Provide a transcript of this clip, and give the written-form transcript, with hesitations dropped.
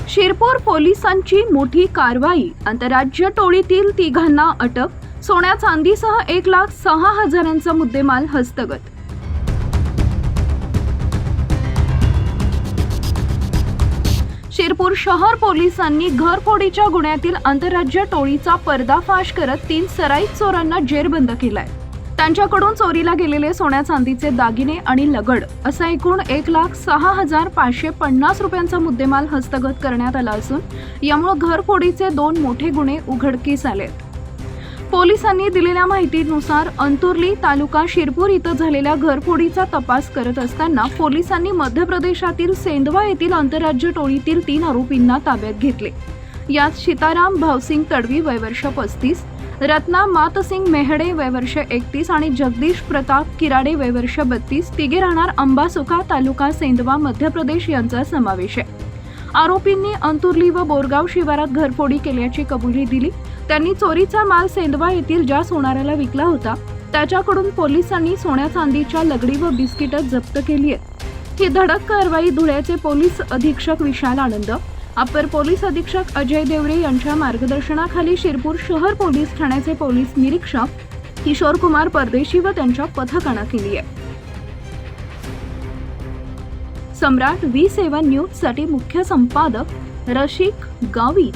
शिरपूर पोलिसांची मोठी कारवाई। आंतरराज्य टोळीतील तिघांना अटक। सोन्या चांदीसह 1,06,000चा मुद्देमाल हस्तगत। शिरपूर शहर पोलिसांनी घरफोडीच्या गुन्ह्यातील आंतरराज्य टोळीचा पर्दाफाश करत 3 सराईत चोरांना जेरबंद केलाय। त्यांच्याकडून चोरीला गेलेले सोन्या चांदीचे दागिने आणि लगड असा एकूण 1,06,550 रुपयांचा मुद्देमाल हस्तगत करण्यात आला असून यामुळे घरफोडीचे 2 मोठे गुन्हे उघडकीस आलेत। पोलिसांनी दिलेल्या माहितीनुसार अंतुर्ली तालुका शिरपूर इथं झालेल्या घरफोडीचा तपास करत असताना पोलिसांनी मध्य प्रदेशातील सेंधवा येथील आंतरराज्य टोळीतील 3 आरोपींना ताब्यात घेतले। यात सीताराम भावसिंग तडवी वय वर्ष 35, रत्ना मातसिंग मेहडे वय वर्ष 31 आणि जगदीश प्रताप किराडे वय वर्ष 32 तिघे राहणार अंबासुका तालुका सेंधवा मध्य प्रदेश यांचा समावेश आहे। आरोपींनी अंतुर्ली व बोरगाव शिवारात घरफोडी केल्याची कबुली दिली। त्यांनी चोरीचा माल सेंधवा येथील ज्या सोनाराला विकला होता त्याच्याकडून पोलिसांनी सोन्या चांदीच्या लगडी व बिस्किट जप्त केली आहेत। ही धडक कारवाई धुळ्याचे पोलीस अधीक्षक विशाल आनंद, अपर पोलीस अधीक्षक अजय देवरे यांच्या मार्गदर्शनाखाली शिरपूर शहर पोलीस ठाण्याचे पोलीस निरीक्षक किशोर कुमार परदेशी व त्यांच्या पथकाने केली आहे। सम्राट V7 न्यूज साठी मुख्य संपादक रशिक गावित।